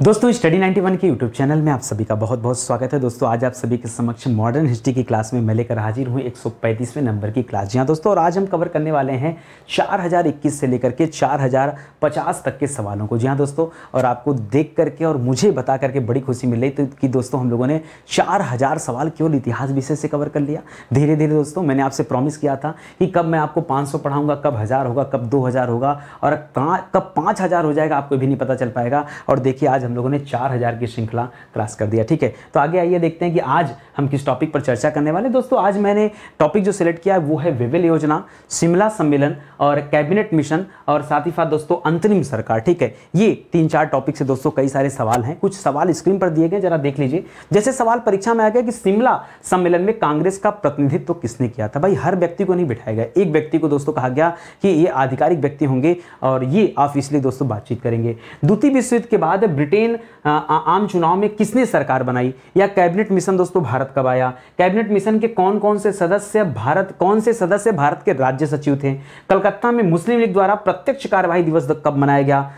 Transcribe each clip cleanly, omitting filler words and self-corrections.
दोस्तों स्टडी 91 के YouTube channel में आप सभी का बहुत बहुत स्वागत है। दोस्तों आज आप सभी के समक्ष मॉडर्न हिस्ट्री की क्लास में मैं लेकर हाजिर हूँ 135वें नंबर की क्लास। जी हाँ दोस्तों, और आज हम कवर करने वाले हैं 4021 से लेकर के 4050 तक के सवालों को। जी हाँ दोस्तों, और आपको देख करके और मुझे बता करके बड़ी खुशी मिल रही थी कि दोस्तों हम लोगों ने 4000 सवाल केवल इतिहास विषय से कवर कर लिया। धीरे धीरे दोस्तों मैंने आपसे प्रॉमिस किया था कि कब मैं आपको 500 पढ़ाऊँगा, कब 1000 होगा, कब 2000 होगा और कब 5000 हो जाएगा आपको भी नहीं पता चल पाएगा। और देखिए आज हम लोगों ने 4000 की श्रृंखला क्रॉस कर दिया। ठीक है, तो आगे आइए देखते हैं कि आज हम किस टॉपिक पर चर्चा करने वाले। दोस्तों आज मैंने टॉपिक जो सिलेक्ट किया है वो है वेवेल योजना, शिमला सम्मेलन और कैबिनेट मिशन और साथ ही साथ दोस्तों अंतरिम सरकार। ठीक है, ये 3-4 टॉपिक से दोस्तों कई सारे सवाल हैं। कुछ सवाल स्क्रीन पर दिए गए, जरा देख लीजिए। जैसे सवाल परीक्षा में आ गया कि शिमला सम्मेलन में कांग्रेस का प्रतिनिधित्व किसने किया था। भाई हर व्यक्ति को नहीं बिठाया गया, एक व्यक्ति को दोस्तों कहा गया कि ये आधिकारिक व्यक्ति होंगे और ये ऑफिशियली दोस्तों बातचीत करेंगे। द्वितीय विश्व युद्ध के बाद ब्रिटेन आम चुनाव में किसने सरकार बनाई, या कैबिनेट मिशन दोस्तों भारत कब आया, कैबिनेट मिशन के कौन से सदस्य भारत के राज्य सचिव थे, कलकत्ता में मुस्लिम लीग द्वारा प्रत्यक्ष कार्यवाही दिवस कब मनाया गया,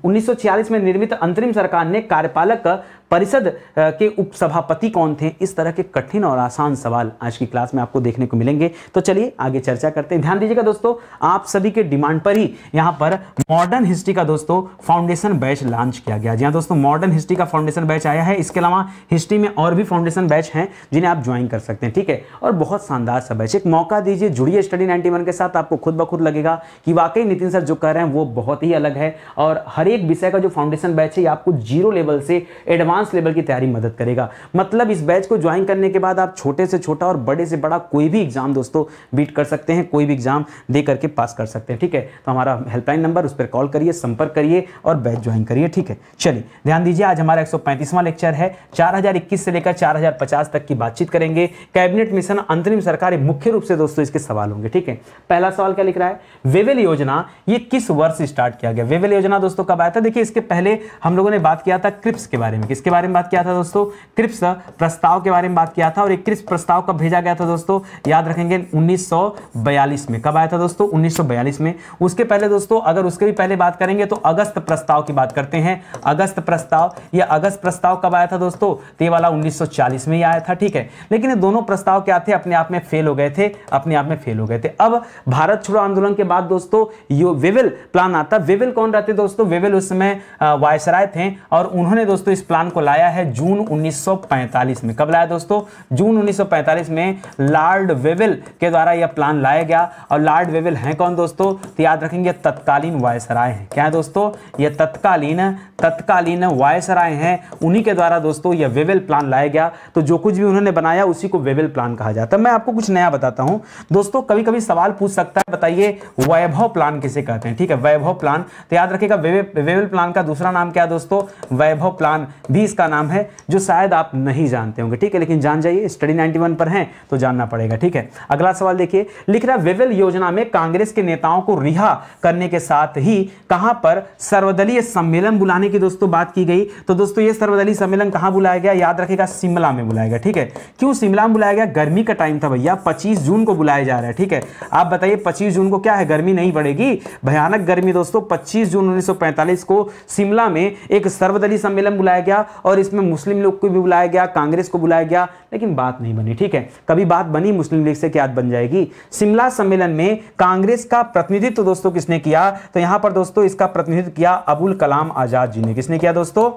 1946 में निर्मित अंतरिम सरकार ने कार्यपालक परिषद के उपसभापति कौन थे। इस तरह के कठिन और आसान सवाल आज की क्लास में आपको देखने को मिलेंगे। तो चलिए आगे चर्चा करते हैं। ध्यान दीजिएगा दोस्तों, आप सभी के डिमांड पर ही यहां पर मॉडर्न हिस्ट्री का दोस्तों फाउंडेशन बैच लॉन्च किया गया। जी हां दोस्तों, मॉडर्न हिस्ट्री का फाउंडेशन बैच आया है। इसके अलावा हिस्ट्री में और भी फाउंडेशन बैच हैं जिन्हें आप ज्वाइन कर सकते हैं। ठीक है, और बहुत शानदार सा बैच, एक मौका दीजिए, जुड़िए स्टडी 91 के साथ। आपको खुद ब खुद लगेगा कि वाकई नितिन सर जो कर रहे हैं वो बहुत ही अलग है और हर एक विषय का जो फाउंडेशन बैच है आपको जीरो लेवल से एडवांस लेवल की तैयारी मदद करेगा। मतलब इस बैच को ज्वाइन करने के बाद आप छोटे से छोटा और बड़े से बड़ा कोई भी एग्जाम दोस्तों बीट कर सकते हैं, कोई भी एग्जाम दे करके पास कर सकते हैं। ठीक है, तो हमारा हेल्पलाइन नंबर, उस पर कॉल करिए, संपर्क करिए और बैच ज्वाइन करिए। ठीक है, चलिए ध्यान दीजिए, आज हमारा 135वां लेक्चर है। 4021 से लेकर 4050 तक की बातचीत करेंगे। कैबिनेट मिशन, अंतरिम सरकार, मुख्य रूप से दोस्तों इसके सवाल होंगे। ठीक है, पहला सवाल क्या लिख रहा है, वेवेल योजना ये किस वर्ष स्टार्ट किया गया। वेवेल योजना दोस्तों कब आया था। देखिए इसके पहले हम लोगों ने बात किया था क्रिप्स के बारे में। किसके बारे में बात किया था दोस्तों, क्रिप्स प्रस्ताव के बारे में बात किया था। और एक क्रिप्स प्रस्ताव कब भेजा गया था दोस्तों, याद रखेंगे 1942 में। कब आया था दोस्तों, 1942 में। उसके पहले दोस्तों अगर उसके भी पहले बात करेंगे तो अगस्त प्रस्ताव की बात करते हैं। अगस्त प्रस्ताव, यह अगस्त प्रस्ताव कब आया था दोस्तों, तो ये वाला 1940 में ही आया था। ठीक है, लेकिन ये दोनों प्रस्ताव क्या थे, अपने आप में फेल हो गए थे, अपने आप में फेल हो गए थे। अब भारत छोड़ो आंदोलन के बाद दोस्तों वेवेल प्लान आता। वेवेल कौन रहते दोस्तों, वेवेल उस समय वायसराय थे और उन्होंने दोस्तों इस प्लान को लाया है जून 1945 में। कब लाया दोस्तों, जून 1945 में लॉर्ड वेवेल के द्वारा यह प्लान लाया गया। और लॉर्ड वेवेल हैं कौन दोस्तों, तो याद रखेंगे तत्कालीन वायसराय हैं। क्या है दोस्तों, यह तत्कालीन वायसराय हैं, उन्हीं के द्वारा दोस्तों यह वेवेल प्लान लाया गया। तो जो कुछ भी उन्होंने बनाया उसी को वेवेल प्लान कहा जाता है। मैं आपको कुछ नया बताता हूं दोस्तों, कभी कभी सवाल पूछ सकता है, बताइए वैभव प्लान किसे कहते हैं। ठीक है, वैभव प्लान, तो याद रखिएगा वेवेल प्लान का दूसरा नाम क्या है दोस्तों, वैभव प्लान भी इसका नाम है, जो शायद आप नहीं जानते होंगे। ठीक है, लेकिन जान जाइए, स्टडी 91 पर हैं तो जानना पड़ेगा। ठीक है, अगला सवाल देखिए, लिख रहा वेवेल योजना में कांग्रेस के नेताओं को रिहा करने के साथ ही कहां पर सर्वदलीय सम्मेलन बुलाने की दोस्तों बात की गई। तो दोस्तों ये सर्वदलीय सम्मेलन कहां बुलाया गया, याद रखिएगा शिमला में बुलाया गया। ठीक है, क्यों शिमला में बुलाया गया, गर्मी का टाइम था भैया, 25 जून को बुलाया जा रहा है। ठीक है, आप बताइए 25 जून को क्या है, गर्मी नहीं पड़ेगी, भयानक गर्मी दोस्तों। 25 जून 1945 को शिमला में एक सर्वदलीय सम्मेलन बुलाया गया और इसमें मुस्लिम लोग को भी बुलाया गया, कांग्रेस को बुलाया गया, लेकिन बात नहीं बनी। ठीक है, कभी बात बनी मुस्लिम लीग से क्या बन जाएगी। शिमला सम्मेलन में कांग्रेस का प्रतिनिधित्व दोस्तों किसने किया, तो यहां पर दोस्तों इसका प्रतिनिधित्व किया अबुल कलाम आजाद जी ने। किसने किया दोस्तों,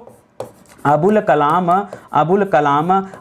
अबुल कलाम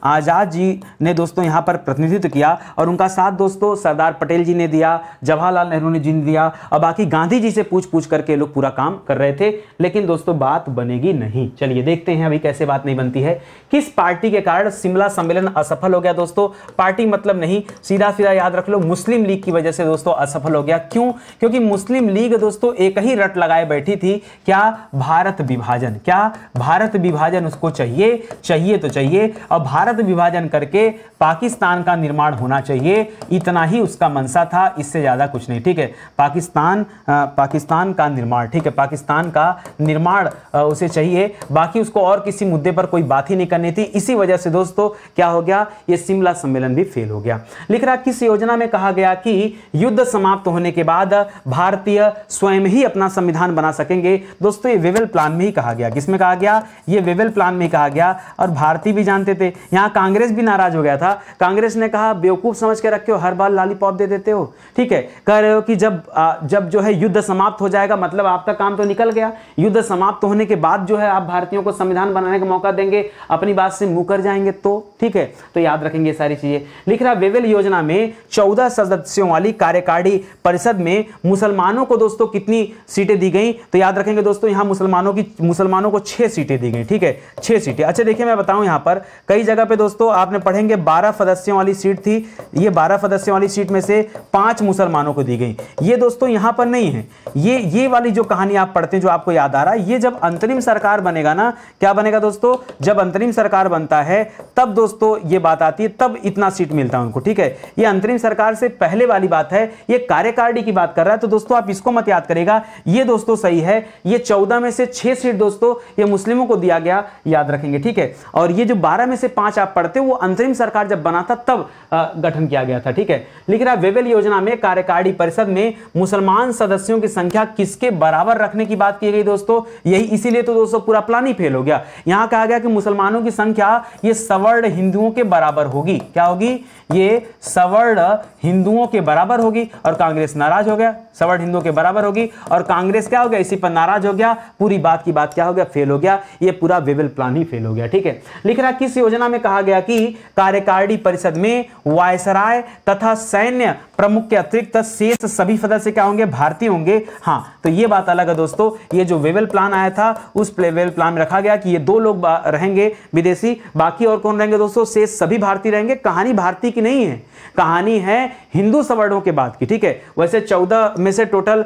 आजाद जी ने दोस्तों यहां पर प्रतिनिधित्व किया। और उनका साथ दोस्तों सरदार पटेल जी ने दिया, जवाहरलाल नेहरू जी ने दिया और बाकी गांधी जी से पूछ करके लोग पूरा काम कर रहे थे, लेकिन दोस्तों बात बनेगी नहीं। चलिए देखते हैं अभी कैसे बात नहीं बनती है। किस पार्टी के कारण शिमला सम्मेलन असफल हो गया दोस्तों, पार्टी मतलब नहीं, सीधा सीधा याद रख लो, मुस्लिम लीग की वजह से दोस्तों असफल हो गया। क्यों, क्योंकि मुस्लिम लीग दोस्तों एक ही रट लगाए बैठी थी, क्या, भारत विभाजन। क्या, भारत विभाजन। उसको चाहिए, चाहिए तो चाहिए, और भारत विभाजन करके पाकिस्तान का निर्माण होना चाहिए, इतना ही उसका मंशा था, इससे ज्यादा कुछ नहीं। ठीक है, पाकिस्तान का निर्माण, ठीक है, पाकिस्तान का निर्माण उसे चाहिए, बाकी उसको और किसी मुद्दे पर कोई बात ही नहीं करनी थी। इसी वजह से दोस्तों क्या हो गया, ये शिमला सम्मेलन भी फेल हो गया। लिख रहा किस योजना में कहा गया कि युद्ध समाप्त होने के बाद भारतीय स्वयं ही अपना संविधान बना सकेंगे। दोस्तों ये वेवेल प्लान में ही कहा गया। किसमें कहा गया, ये वेवेल प्लान में कहा गया, और भारतीय भी जानते थे। यहां कांग्रेस भी नाराज हो गया था। कांग्रेस ने कहा बेवकूफ समझ के रखे हो, हर बार लॉलीपॉप दे देते हो। ठीक है, कह रहे हो कि जब जो है युद्ध समाप्त हो जाएगा, मतलब आपका काम तो निकल गया। युद्ध समाप्त होने के बाद जो है आप भारतीयों को संविधान बनाने का मौका देंगे, अपनी बात से मुकर जाएंगे तो। ठीक है, तो याद रखेंगे ये सारी चीजें। लिख रहा वेवेल योजना में 14 सदस्यों वाली कार्यकारी परिषद में मुसलमानों को दोस्तों कितनी सीटें दी गई, तो याद रखेंगे दोस्तों यहां मुसलमानों को 6 सीटें दी गई। ठीक है, 6 सीटें। अच्छा देखिए मैं बताऊं, यहां पर कई जगह पे दोस्तों आपने पढ़ेंगे 12 सदस्यों वाली सीट थी। ये 12 सदस्यों वाली सीट में से 5 मुसलमानों को दी गई। ये दोस्तों यहां पर नहीं है। ये वाली जो कहानी आप पढ़ते हैं, जो आपको याद आ रहा है, ये जब अंतरिम सरकार बनेगा ना, क्या बनेगा दोस्तों, जब अंतरिम सरकार बनता है तब दोस्तों ये बात आती है, तब इतना सीट मिलता है उनको। ठीक है, ये अंतरिम सरकार से पहले वाली बात है, ये कार्यकारिणी की बात कर रहा है। तो दोस्तों आप इसको मत याद करेगा, ये दोस्तों सही है। ये 14 में से 6 सीट दोस्तों ये मुस्लिमों को दिया गया, याद रखेंगे। ठीक है, और ये जो 12 में से 5 आप पढ़ते हो, वो अंतरिम सरकार जब बना था तब गठन किया गया था। ठीक है, लिख रहा वेवेल योजना में कार्यकारिणी परिषद में मुसलमान सदस्यों की संख्या किसके बराबर रखने की बात की गई दोस्तों, यही इसीलिए तो दोस्तों पूरा प्लान ही फेल हो गया। यहां कहा गया कि मुसलमानों की संख्या ये सवर्ण हिंदुओं के बराबर होगी। क्या होगी, ये सवर्ण हिंदुओं के बराबर होगी, और कांग्रेस नाराज हो गया। सवर्ण हिंदुओं के बराबर होगी और कांग्रेस क्या हो गया, इसी पर नाराज हो गया। पूरी बात की बात क्या हो गया, फेल हो गया। ये पूरा वेवेल प्लान ही फेल हो गया। ठीक है, लिख रहा किस योजना में कहा गया कि कार्यकारिणी परिषद में वायसराय तथा सैन्य प्रमुख के अतिरिक्त शेष सभी सदस्य क्या होंगे, भारतीय होंगे। हां, तो ये बात अलग है दोस्तों। ये जो वेवेल प्लान आया था, उस वेवेल प्लान में रखा गया कि ये 2 लोग रहेंगे विदेशी, बाकी और कौन रहेंगे दोस्तों, शेष सभी भारतीय रहेंगे। कहानी भारतीय की नहीं है, कहानी है हिंदू सवर्णों के बाद की। ठीक है, वैसे 14 में से टोटल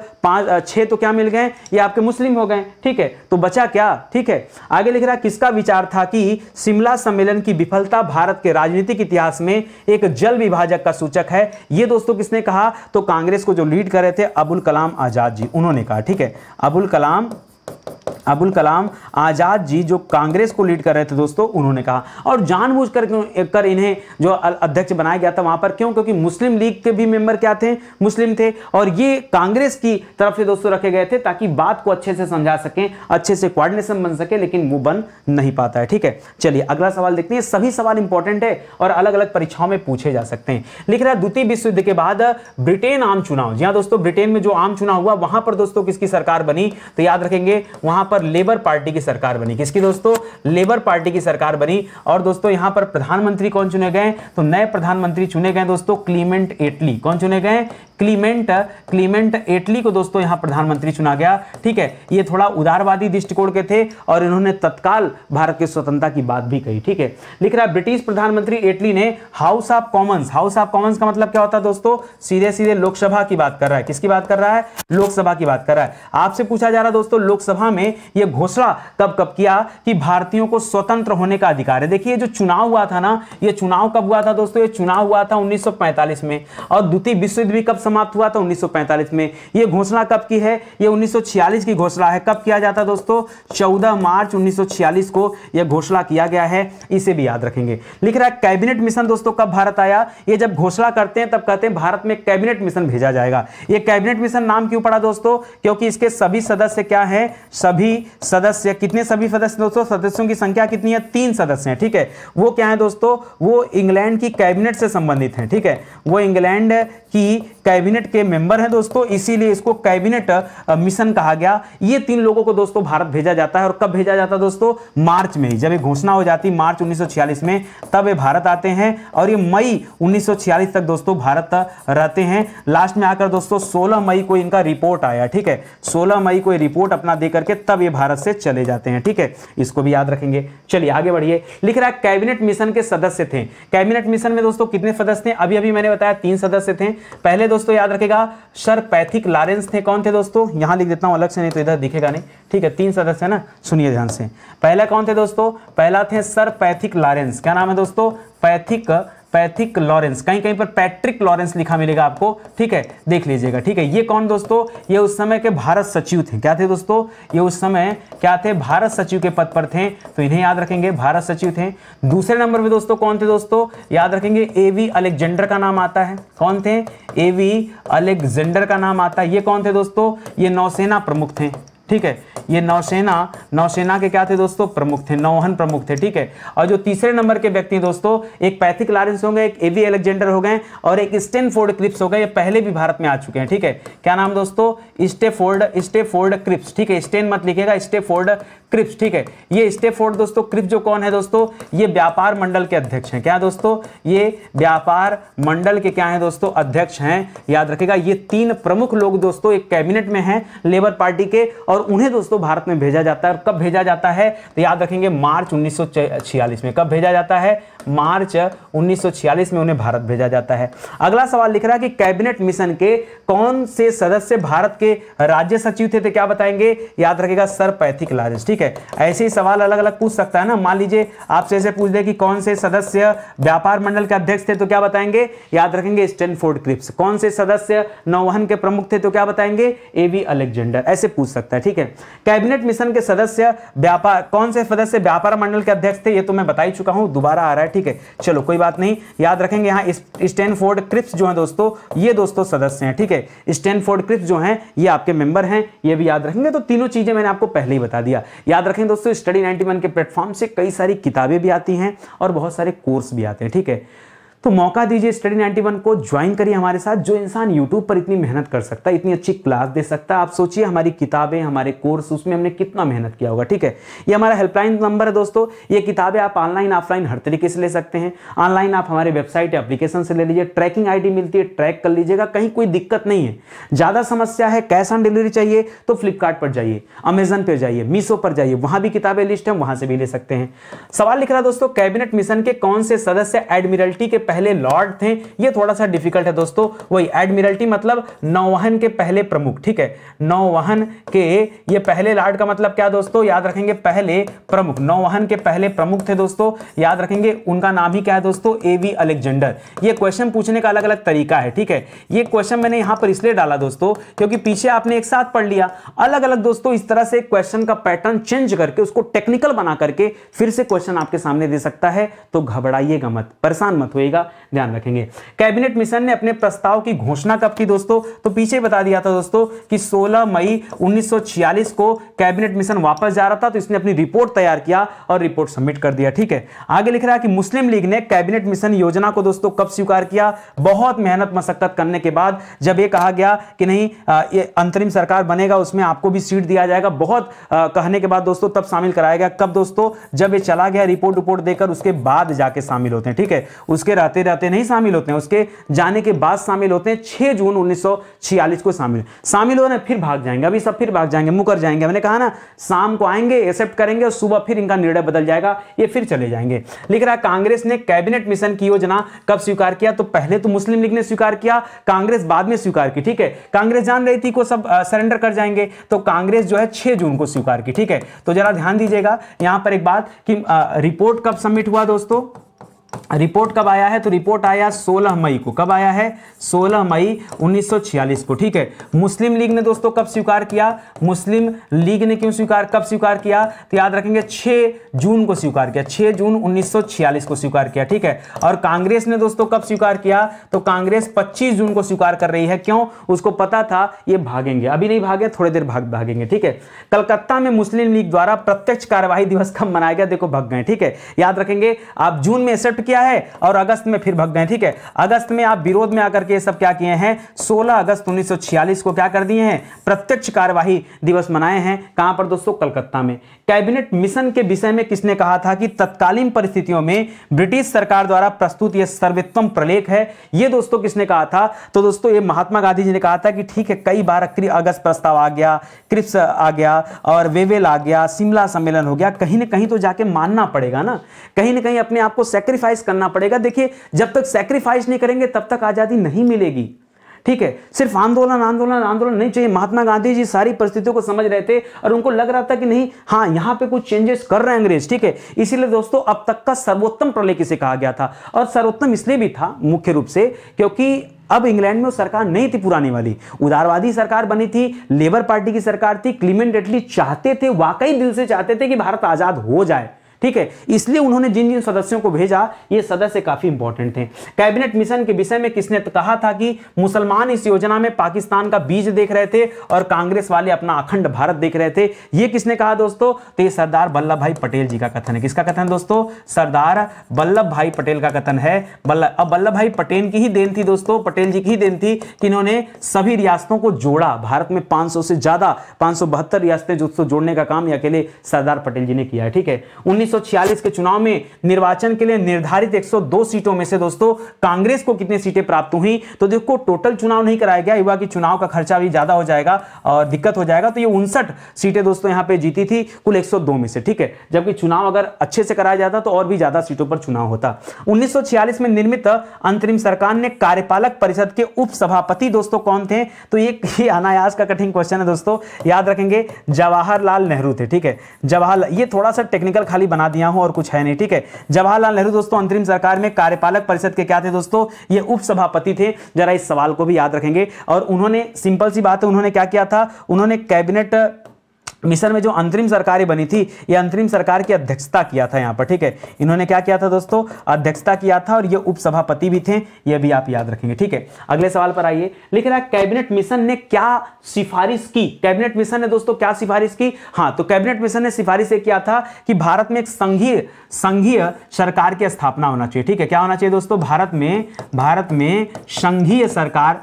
6 तो क्या मिल गए, ये आपके मुस्लिम हो गए। ठीक है, तो बचा क्या। ठीक है, आगे लिख रहा किसका विचार था कि शिमला सम्मेलन की विफलता भारत के राजनीतिक इतिहास में एक जल विभाजक का सूचक है। ये दोस्तों किसने कहा, तो कांग्रेस को जो लीड कर रहे थे अबुल कलाम आजाद जी, उन्होंने कहा। ठीक है, अबुल कलाम आजाद जी जो कांग्रेस को लीड कर रहे थे दोस्तों, उन्होंने कहा। और जानबूझकर इन्हें जो अध्यक्ष बनाया गया था वहां पर, क्यों, क्योंकि मुस्लिम लीग के भी मेंबर क्या थे, मुस्लिम थे, और ये कांग्रेस की तरफ से दोस्तों रखे गए थे ताकि बात को अच्छे से समझा सकें, अच्छे से कोऑर्डिनेशन बन सके, लेकिन वो बन नहीं पाता है। ठीक है, चलिए अगला सवाल देखते हैं। सभी सवाल इंपॉर्टेंट है और अलग अलग परीक्षाओं में पूछे जा सकते हैं। लिख रहा है द्वितीय विश्व युद्ध के बाद ब्रिटेन आम चुनाव, जी हां दोस्तों, ब्रिटेन में जो आम चुनाव हुआ वहां पर दोस्तों किसकी सरकार बनी, तो याद रखेंगे वहां पर लेबर पार्टी की सरकार बनी। किसकी दोस्तों, लेबर पार्टी की सरकार बनी। और दोस्तों यहां पर प्रधानमंत्री कौन चुने गए, तो नए प्रधानमंत्री चुने गए दोस्तों क्लीमेंट एटली। कौन चुने गए, क्लीमेंट एटली को दोस्तों यहां प्रधानमंत्री चुना गया। ठीक है, ये थोड़ा उदारवादी दृष्टिकोण के थे और इन्होंने तत्काल भारत की स्वतंत्रता की बात भी कही। ठीक है, लिख रहा है ब्रिटिश प्रधानमंत्री एटली ने हाउस ऑफ कॉमन्स का मतलब क्या होता है दोस्तों, सीधे सीधे लोकसभा की बात कर रहा है। किसकी बात कर रहा है, लोकसभा की बात कर रहा है। आपसे पूछा जा रहा है दोस्तों लोकसभा में यह घोषणा कब किया कि भारतीयों को स्वतंत्र होने का अधिकार है। देखिए जो चुनाव हुआ था ना, ये चुनाव कब हुआ था दोस्तों, ये चुनाव हुआ था 1945 में, और द्वितीय विश्व युद्ध भी कब समाप्त हुआ था, 1945 में। ये घोषणा कब की है, ये 1946 की घोषणा है। कब किया जाता दोस्तों, 14 मार्च 1946 को यह घोषणा किया गया है, इसे भी याद रखेंगे। लिख रहा है कैबिनेट मिशन दोस्तों कब भारत आया, ये जब घोषणा करते हैं तब कहते हैं भारत में कैबिनेट मिशन भेजा जाएगा। ये कैबिनेट मिशन नाम क्यों पड़ा दोस्तों, क्योंकि इसके सभी सदस्य क्या है, सभी सदस्य, कितने सभी सदस्य दोस्तों, सदस्यों की संख्या कितनी है, 3 सदस्य हैं। ठीक है, वो क्या है दोस्तों, वो इंग्लैंड की कैबिनेट से संबंधित हैं। ठीक है, वो इंग्लैंड की कैबिनेट के मेंबर हैं दोस्तों, इसीलिए इसको कैबिनेट मिशन कहा गया। ये 3 लोगों को दोस्तों भारत भेजा जाता है। और कब भेजा जाता है दोस्तों, मार्च में। जब ये घोषणा हो जाती मार्च 1946 में, तब ये भारत आते हैं और ये मई 1946 तक दोस्तों भारत रहते हैं। लास्ट में आकर दोस्तों 16 मई को इनका रिपोर्ट आया। ठीक है, 16 मई को रिपोर्ट अपना दे करके तब ये भारत से चले जाते हैं। ठीक है, इसको भी याद रखेंगे। चलिए आगे बढ़िए। लिख रहा है कैबिनेट मिशन के सदस्य थे। कैबिनेट मिशन में दोस्तों कितने सदस्य थे, अभी मैंने बताया 3 सदस्य थे। पहले दोस्तों दोस्तों याद रखेगा सर पैथिक लॉरेंस थे। कौन थे दोस्तों, यहां लिख देता हूं अलग से, नहीं तो इधर दिखेगा नहीं, ठीक है। 3 सदस्य है ना, सुनिए ध्यान से। पहला कौन थे दोस्तों, पहला थे सर पैथिक लॉरेंस। क्या नाम है दोस्तों, पैथिक लॉरेंस। कहीं कहीं पर पैट्रिक लॉरेंस लिखा मिलेगा आपको, ठीक है, देख लीजिएगा, ठीक है। ये कौन दोस्तों, ये उस समय के भारत सचिव थे। क्या थे दोस्तों, ये उस समय क्या थे, भारत सचिव के पद पर थे, तो इन्हें याद रखेंगे, भारत सचिव थे। दूसरे नंबर पे दोस्तों कौन थे दोस्तों, याद रखेंगे एवी अलेक्जेंडर का नाम आता है। कौन थे, एवी अलेक्जेंडर का नाम आता है। ये कौन थे दोस्तों, ये नौसेना प्रमुख थे, ठीक है। ये नौसेना के क्या थे दोस्तों, प्रमुख थे, नौवहन प्रमुख थे, ठीक है। और जो तीसरे नंबर के व्यक्ति दोस्तों, एक पैथिक लॉरेंस हो गए, एक एवी अलेक्जेंडर हो गए और एक स्टैनफोर्ड क्रिप्स हो गए। ये पहले भी भारत में आ चुके हैं, ठीक है। क्या नाम दोस्तों, स्टैनफोर्ड क्रिप्स, ठीक है। स्टेन मत लिखिएगा, स्टैनफोर्ड क्रिप्स, ठीक है। ये स्टैनफोर्ड दोस्तों क्रिप्स जो कौन है दोस्तों, ये व्यापार मंडल के अध्यक्ष हैं। क्या दोस्तों, ये व्यापार मंडल के क्या है दोस्तों, अध्यक्ष हैं। याद रखिएगा ये 3 प्रमुख लोग दोस्तों एक कैबिनेट में हैं लेबर पार्टी के, और उन्हें दोस्तों भारत में भेजा जाता है। और कब भेजा जाता है, तो याद रखेंगे मार्च 1946 में। कब भेजा जाता है, मार्च 1946 में उन्हें भारत भेजा जाता है। अगला सवाल लिख रहा है कि कैबिनेट मिशन के कौन से सदस्य भारत के राज्य सचिव थे, तो क्या बताएंगे, याद रखेगा सर पैथिक लॉरेंस, ठीक है। ऐसे ही सवाल अलग अलग पूछ सकता है ना। मान लीजिए आपसे ऐसे पूछ दे कि कौन से सदस्य व्यापार मंडल के अध्यक्ष थे, तो क्या बताएंगे, याद रखेंगे स्टैनफोर्ड क्रिप्स। कौन से सदस्य नौवहन के प्रमुख थे, तो क्या बताएंगे, एवी अलेक्जेंडर। ऐसे पूछ सकता है, ठीक है। कैबिनेट मिशन के सदस्य कौन से सदस्य व्यापार मंडल के अध्यक्ष थे, ये तो मैं बता ही चुका हूं, दोबारा आ रहा है, ठीक है। चलो कोई बात नहीं, याद रखेंगे यहां स्टैनफोर्ड क्रिप्स जो है दोस्तों, ये दोस्तों सदस्य हैं, ठीक है। स्टैनफोर्ड क्रिप्स जो हैं ये आपके मेंबर हैं, ये भी याद रखेंगे। तो तीनों चीजें मैंने आपको पहले ही बता दिया। याद रखें दोस्तों स्टडी 91 के प्लेटफॉर्म से कई सारी किताबें भी आती हैं और बहुत सारे कोर्स भी आते हैं, ठीक है। तो मौका दीजिए स्टडी 91 को, ज्वाइन करिए हमारे साथ। जो इंसान यूट्यूब पर इतनी मेहनत कर सकता है, इतनी अच्छी क्लास दे सकता है, आप सोचिए हमारी किताबें, हमारे कोर्स, उसमें हमने कितना मेहनत किया होगा, ठीक है। ये हमारा हेल्पलाइन नंबर है दोस्तों। ये किताबें आप ऑनलाइन ऑफलाइन हर तरीके से ले सकते हैं। ऑनलाइन आप हमारे वेबसाइट एप्लीकेशन से ले लीजिए, ट्रैकिंग आईडी मिलती है, ट्रैक कर लीजिएगा, कहीं कोई दिक्कत नहीं है। ज्यादा समस्या है, कैश ऑन डिलीवरी चाहिए तो फ्लिपकार्ट पर जाइए, अमेजन पर जाइए, मीशो पर जाइए, वहां भी किताबें लिस्ट है, वहां से भी ले सकते हैं। सवाल लिख रहा दोस्तों, कैबिनेट मिशन के कौन से सदस्य एडमिरल्टी के पहले लॉर्ड थे। ये थोड़ा सा डिफिकल्ट है दोस्तों, वही एडमिरल्टी मतलब नौवहन के पहले प्रमुख, ठीक है। नौवहन के ये पहले लॉर्ड का मतलब क्या दोस्तों, याद रखेंगे पहले प्रमुख, नौवहन के पहले प्रमुख थे दोस्तों। याद रखेंगे उनका नाम ही क्या है दोस्तों, एवी अलेक्जेंडर। ये क्वेश्चन पूछने का अलग अलग तरीका है, ठीक है। ये क्वेश्चन मैंने यहां पर इसलिए डाला दोस्तों क्योंकि पीछे आपने एक साथ पढ़ लिया, अलग अलग दोस्तों इस तरह से क्वेश्चन का पैटर्न चेंज करके उसको टेक्निकल बना करके फिर से क्वेश्चन आपके सामने दे सकता है। तो घबराइएगा मत, परेशान मत होइएगा, ध्यान रखेंगे। कैबिनेट मिशन ने अपने प्रस्ताव की घोषणा कब की दोस्तों, तो पीछे बता दिया था दोस्तों कि 16 मई 1946 को कैबिनेट मिशन वापस जा रहा था, तो इसने अपनी रिपोर्ट तैयार किया और रिपोर्ट सबमिट कर दिया, ठीक है। आगे लिख रहा है कि मुस्लिम लीग ने कैबिनेट मिशन योजना को दोस्तों कब स्वीकार किया, बहुत मेहनत मशक्कत करने के बाद, जब ये कहा गया कि नहीं ये अंतरिम सरकार बनेगा, उसमें आपको भी सीट दिया जाएगा, बहुत कहने के बाद दोस्तों तब शामिल कराया गया। कब दोस्तों, जब ये चला गया रिपोर्ट देकर, उसके बाद जाके शामिल होते हैं, ठीक है। उसके रहते रहते नहीं शामिल होते हैं, उसके जाने के बाद शामिल होते हैं। 6 जून 1946 को शामिल हो रहे, फिर भाग जाएंगे, अभी सब फिर भाग जाएंगे, मुकर जाएंगे। मैंने कहा ना शाम को आएंगे, एक्सेप्ट करेंगे और सुबह फिर इनका निर्णय बदल जाएगा, ये फिर चले जाएंगे। लिख रहा है कांग्रेस ने कैबिनेट मिशन की योजना कब स्वीकार किया, तो पहले तो मुस्लिम लीग ने स्वीकार किया, कांग्रेस बाद में स्वीकार की, ठीक है। कांग्रेस जान रही थी को सब सरेंडर कर जाएंगे, तो कांग्रेस जो है 6 जून को स्वीकार की, ठीक है। तो जरा ध्यान दीजिएगा यहां पर एक बात कि रिपोर्ट कब सबमिट हुआ दोस्तों, रिपोर्ट कब आया है, तो रिपोर्ट आया 16 मई को। कब आया है, 16 मई 1946 को, ठीक है। मुस्लिम लीग ने दोस्तों कब स्वीकार किया, मुस्लिम लीग ने कब स्वीकार किया, तो याद रखेंगे 6 जून को स्वीकार किया, 6 जून 1946 को स्वीकार किया, ठीक है। और कांग्रेस ने दोस्तों कब स्वीकार किया, तो कांग्रेस 25 जून को स्वीकार कर रही है। क्यों, उसको पता था ये भागेंगे, अभी नहीं भागे, थोड़ी देर भागेंगे, ठीक है। कलकत्ता में मुस्लिम लीग द्वारा प्रत्यक्ष कार्यवाही दिवस कब मनाया गया, देखो भाग गए, ठीक है। याद रखेंगे आप जून में एक्सेप्ट किया है और अगस्त में फिर भग गए, ठीक है। अगस्त में आप विरोध में आकर के सब क्या किए हैं, 16 अगस्त 1946 को क्या कर दिए हैं, प्रत्यक्ष कार्यवाही दिवस मनाए हैं। कहां पर दोस्तों, कलकत्ता में। कैबिनेट मिशन के विषय में किसने कहा था कि तत्कालीन परिस्थितियों में ब्रिटिश सरकार द्वारा प्रस्तुत यह सर्वोत्तम प्रलेख है, यह दोस्तों किसने कहा था, तो दोस्तों ये महात्मा गांधी जी ने कहा था कि ठीक है, कई बार अगस्त प्रस्ताव आ गया, क्रिप्स आ गया और वेवेल आ गया, शिमला सम्मेलन हो गया, कहीं ना कहीं तो जाके मानना पड़ेगा ना, कहीं ना कहीं अपने आप को सैक्रिफाइस करना पड़ेगा। देखिए जब तक सैक्रिफाइस नहीं करेंगे तब तक आजादी नहीं मिलेगी, ठीक है, सिर्फ आंदोलन आंदोलन आंदोलन नहीं चाहिए। महात्मा गांधी जी सारी परिस्थितियों को समझ रहे थे और उनको लग रहा था कि नहीं, हाँ यहां पे कुछ चेंजेस कर रहे हैं अंग्रेज, ठीक है। इसीलिए दोस्तों अब तक का सर्वोत्तम प्रलय किसे कहा गया था, और सर्वोत्तम इसलिए भी था मुख्य रूप से क्योंकि अब इंग्लैंड में वो सरकार नहीं थी पुरानी वाली, उदारवादी सरकार बनी थी, लेबर पार्टी की सरकार थी। क्लीमेंट एटली चाहते थे, वाकई दिल से चाहते थे कि भारत आजाद हो जाए, ठीक है। इसलिए उन्होंने जिन जिन सदस्यों को भेजा, ये सदस्य काफी इंपॉर्टेंट थे। कैबिनेट मिशन के विषय में किसने कहा था कि मुसलमान इस योजना में पाकिस्तान का बीज देख रहे थे और कांग्रेस वाले अपना अखंड भारत देख रहे थे, ये किसने कहा दोस्तों, तो ये सरदार वल्लभ भाई पटेल जी का कथन है। किसका कथन दोस्तों, सरदार वल्लभ भाई पटेल का कथन है। अब वल्लभ भाई पटेल की ही देन थी दोस्तों, पटेल जी की ही देन थी कि इन्होंने सभी रियासतों को जोड़ा। भारत में 500 से ज्यादा 572 रियासतें जो जोड़ने का काम अकेले सरदार पटेल जी ने किया है, ठीक है। 1946 के चुनाव में निर्वाचन के लिए निर्धारित 102 सीटों में से दोस्तों कांग्रेस को कितनी सीटें प्राप्त हुई, तो देखो टोटल चुनाव नहीं कराया गया, युवा की चुनाव का खर्चा भी ज्यादा हो जाएगा और दिक्कत हो जाएगा, तो ये 59 सीटें दोस्तों यहां पे जीती थी कुल 102 में से, ठीक है। जबकि चुनाव अगर अच्छे से कराया जाता तो और भी ज्यादा सीटों पर चुनाव होता। 1946 में निर्मित अंतरिम सरकार ने कार्यपालक परिषद के उपसभापति दोस्तों कौन थे, तो ये अनायास का कठिन क्वेश्चन है दोस्तों, याद रखेंगे जवाहरलाल नेहरू थे, ठीक है। जवाहरलाल, ये थोड़ा सा टेक्निकल खाली बना दिया हूं और कुछ है नहीं, ठीक है। जवाहरलाल नेहरू दोस्तों अंतरिम सरकार में कार्यपालक परिषद के क्या थे दोस्तों, ये उपसभापति थे। जरा इस सवाल को भी याद रखेंगे। और उन्होंने, सिंपल सी बात है, उन्होंने क्या किया था, उन्होंने कैबिनेट मिशन में जो अंतरिम सरकार बनी थी, ये अंतरिम सरकार की अध्यक्षता किया था यहां पर, ठीक है। इन्होंने क्या किया था दोस्तों, अध्यक्षता किया था और ये उपसभापति भी थे, ये भी आप याद रखेंगे, ठीक है। अगले सवाल पर आइए। लिख रहा है कैबिनेट मिशन ने क्या सिफारिश की, कैबिनेट मिशन ने दोस्तों क्या सिफारिश की, हाँ तो कैबिनेट मिशन ने सिफारिश किया था कि भारत में एक संघीय सरकार की स्थापना होना चाहिए, ठीक है। क्या होना चाहिए दोस्तों, भारत में संघीय सरकार,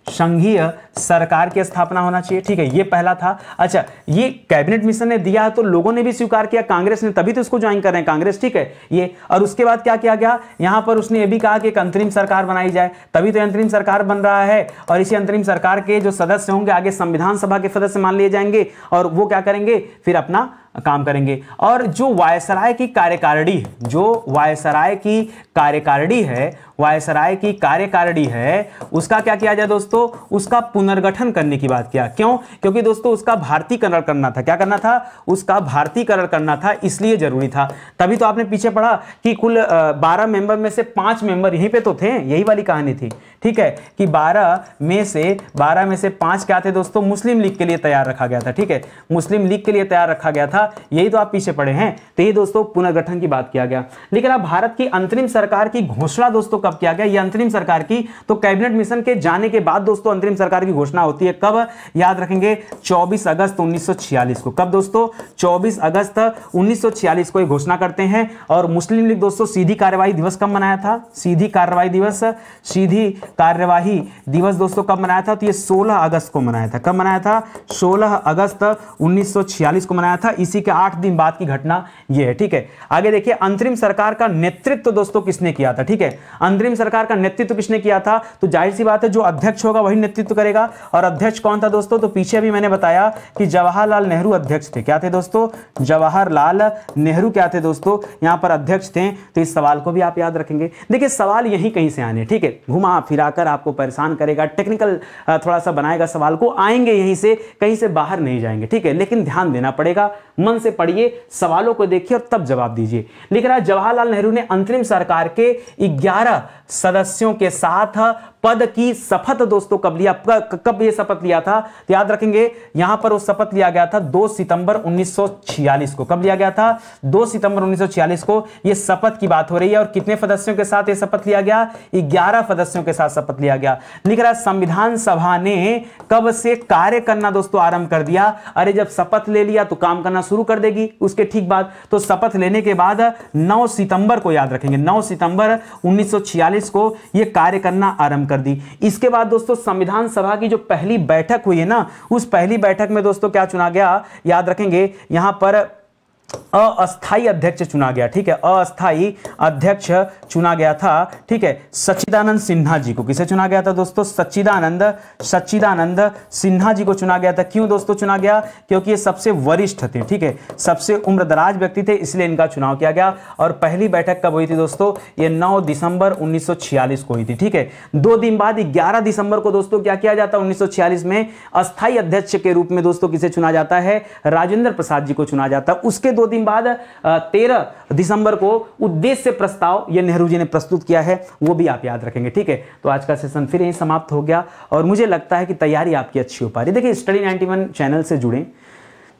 संघीय सरकार की स्थापना होना चाहिए, ठीक है। ये पहला था। अच्छा, ये कैबिनेट मिशन ने दिया है तो लोगों ने भी स्वीकार किया, कांग्रेस ने, तभी तो इसको ज्वाइन कर रहे हैं कांग्रेस, ठीक है ये। और उसके बाद क्या किया गया, यहां पर उसने ये भी कहा कि एक अंतरिम सरकार बनाई जाए, तभी तो अंतरिम सरकार बन रहा है। और इसी अंतरिम सरकार के जो सदस्य होंगे आगे संविधान सभा के सदस्य मान लिए जाएंगे और वो क्या करेंगे, फिर अपना काम करेंगे। और जो वायसराय की कार्यकारिणी, जो वायसराय की कार्यकारिणी है, उसका क्या किया जाए दोस्तों, उसका पुनर्गठन करने की बात किया। क्यों, क्योंकि दोस्तों उसका भारतीकरण करना था। क्या करना था, उसका भारतीकरण करना था, इसलिए जरूरी था। तभी तो आपने पीछे पढ़ा कि कुल 12 मेंबर में से 5 मेंबर यहीं पे तो थे, यही वाली कहानी थी, ठीक है, कि 12 में से 5 क्या थे दोस्तों, मुस्लिम लीग के लिए तैयार रखा गया था, ठीक है, मुस्लिम लीग के लिए तैयार रखा गया था। यही तो आप पीछे पढ़े हैं। तो ये दोस्तों पुनर्गठन की बात किया गया। लेकिन अब भारत की अंतरिम सरकार की घोषणा दोस्तों कब किया गया, ये अंतरिम सरकार की, तो कैबिनेट मिशन के जाने के बाद दोस्तों अंतरिम सरकार की घोषणा होती है। कब, याद रखेंगे 24 अगस्त 1946 को। कब दोस्तों, 24 अगस्त 1946 को ये घोषणा करते हैं। और मुस्लिम लीग दोस्तों सीधी कार्यवाही दिवस कब मनाया था, सीधी कार्यवाही दिवस दोस्तों कब मनाया था, तो ये 16 अगस्त को मनाया था। कब मनाया था, 16 अगस्त 1946 को मनाया था। इसी के 8 दिन बाद की घटना ये है, ठीक है। आगे देखिए, अंतरिम सरकार का नेतृत्व दोस्तों किसने किया था, ठीक है। अंतरिम सरकार का नेतृत्व किसने किया था, तो जाहिर सी बात है जो अध्यक्ष होगा वही नेतृत्व करेगा। और अध्यक्ष कौन था दोस्तों, तो पीछे अभी मैंने बताया कि जवाहरलाल नेहरू अध्यक्ष थे। क्या थे दोस्तों, जवाहरलाल नेहरू क्या थे दोस्तों, यहां पर अध्यक्ष थे। तो इस सवाल को भी आप याद रखेंगे। देखिए सवाल यहीं कहीं से आने, ठीक है, घुमा फिराकर आपको परेशान करेगा, टेक्निकल थोड़ा सा बनाएगा सवाल को, आएंगे यहीं से, कहीं से बाहर नहीं जाएंगे, ठीक है। लेकिन ध्यान देना पड़ेगा, मन से पढ़िए, सवालों को देखिए और तब जवाब दीजिए। लिख रहा है जवाहरलाल नेहरू ने अंतरिम सरकार के 11 सदस्यों के साथ पद की शपथ दोस्तों कब लिया, कब ये शपथ लिया था, तो याद रखेंगे यहां पर वो शपथ लिया गया था 2 सितंबर 1946 को। कब लिया गया था, 2 सितंबर 1946 को ये शपथ की बात हो रही है। और कितने सदस्यों के साथ ये शपथ लिया गया, 11 सदस्यों के साथ शपथ लिया गया। लिख रहा है संविधान सभा ने कब से कार्य करना दोस्तों आरंभ कर दिया, अरे जब शपथ ले लिया तो काम करना शुरू कर देगी उसके ठीक बाद। तो शपथ लेने के बाद 9 सितंबर को याद रखेंगे, 9 सितंबर 1946 को यह कार्य करना आरंभ कर दी। इसके बाद दोस्तों संविधान सभा की जो पहली बैठक हुई है ना, उस पहली बैठक में दोस्तों क्या चुना गया, याद रखेंगे यहां पर अस्थाई अध्यक्ष चुना गया, ठीक है, अस्थाई अध्यक्ष चुना गया था, ठीक है, सच्चिदानंद सिन्हा जी को। किसे चुना गया था दोस्तों? सच्चिदानंद सिन्हा जी को चुना गया था। क्यों दोस्तों चुना गया? क्योंकि ये सबसे वरिष्ठ थे, ठीक है, सबसे उम्रदराज व्यक्ति थे, इसलिए इनका चुनाव किया गया। और पहली बैठक कब हुई थी दोस्तों? ये 9 दिसंबर 1946 को हुई थी, ठीक है। 2 दिन बाद 11 दिसंबर को दोस्तों क्या किया जाता है? 1946 में अस्थाई अध्यक्ष के रूप में दोस्तों किसे चुना जाता है? राजेंद्र प्रसाद जी को चुना जाता है। उसके 2 दिन बाद 13 दिसंबर को उद्देश्य प्रस्ताव ये नेहरू जी ने प्रस्तुत किया है, वो भी आप याद रखेंगे, ठीक है। तो आज का सेशन फिर यहीं समाप्त हो गया और मुझे लगता है कि तैयारी आपकी अच्छी हो पा रही है। देखिए, स्टडी 91 चैनल से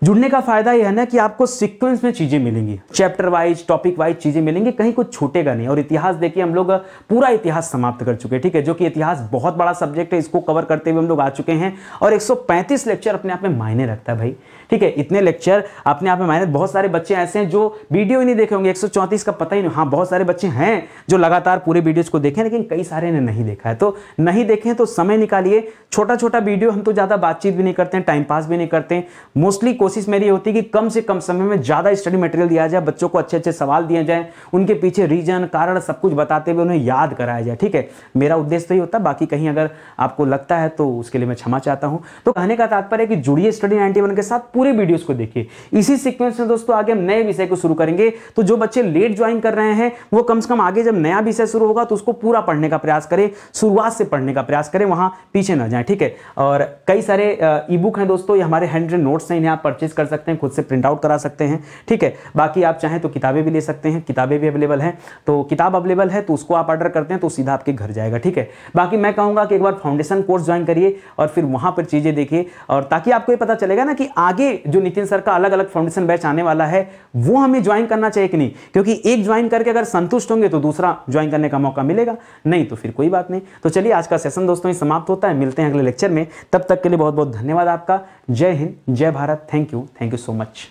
जुड़ने का फायदा यह है ना कि आपको सीक्वेंस में चीजें मिलेंगी, चैप्टर वाइज, टॉपिक वाइज चीजें मिलेंगी, कहीं कुछ छूटेगा नहीं। और इतिहास देखिए, हम लोग पूरा इतिहास समाप्त कर चुके हैं, ठीक है, जो कि इतिहास बहुत बड़ा सब्जेक्ट है, इसको कवर करते हुए हम लोग आ चुके हैं। और 135 लेक्चर अपने आप में मायने रखता है भाई, ठीक है, इतने लेक्चर अपने आप में मायने। बहुत सारे बच्चे ऐसे हैं जो वीडियो ही नहीं देखे होंगे, 134 का पता ही नहीं। हाँ, बहुत सारे बच्चे हैं जो लगातार पूरे वीडियोज को देखें, लेकिन कई सारे ने नहीं देखा है। तो नहीं देखें तो समय निकालिए, छोटा छोटा वीडियो, हम तो ज्यादा बातचीत भी नहीं करते हैं, टाइम पास भी नहीं करते हैं। मोस्टली कोशिश मेरी होती है कि कम से कम समय में ज्यादा स्टडी मटेरियल दिया जाए, बच्चों को अच्छे अच्छे सवाल दिए जाए, उनके पीछे रीजन, कारण सब कुछ बताते हुए उन्हें याद कराया जाए, ठीक है। मेरा उद्देश्य तो ही होता है, बाकी कहीं अगर आपको लगता है तो उसके लिए मैं क्षमा चाहता हूं। तो कहने का तात्पर्य है कि जुड़िए स्टडी 91 के साथ, पूरे वीडियोस को देखिए। इसी सीक्वेंस में दोस्तों आगे हम नए विषय को शुरू करेंगे। तो जो बच्चे लेट ज्वाइन कर रहे हैं वो कम से कम आगे जब नया विषय शुरू होगा तो उसको पूरा पढ़ने का प्रयास करें, शुरुआत से पढ़ने का प्रयास करें, वहां पीछे ना जाएं, ठीक है। और कई सारे ई बुक हैं दोस्तों, ये हमारे हैंड रिटन नोट्स हैं, इन्हें आप परचेज कर सकते हैं, खुद से प्रिंट आउट करा सकते हैं, ठीक है। बाकी आप चाहें तो किताबें भी ले सकते हैं, किताबें भी अवेलेबल हैं। तो किताब अवेलेबल है तो उसको आप ऑर्डर करते हैं तो सीधा आपके घर जाएगा, ठीक है। बाकी मैं कहूंगा कि एक बार फाउंडेशन कोर्स ज्वाइन करिए और फिर वहां पर चीजें देखिए, और ताकि आपको ये पता चलेगा ना कि आगे जो नितिन सर का अलग अलग फाउंडेशन बैच आने वाला है वो हमें ज्वाइन करना चाहिए कि नहीं। क्योंकि एक ज्वाइन करके अगर संतुष्ट होंगे तो दूसरा ज्वाइन करने का मौका मिलेगा, नहीं तो फिर कोई बात नहीं। तो चलिए, आज का सेशन दोस्तों समाप्त होता है, मिलते हैं अगले लेक्चर में। तब तक के लिए बहुत बहुत धन्यवाद आपका। जय हिंद, जय Bharat, thank you so much.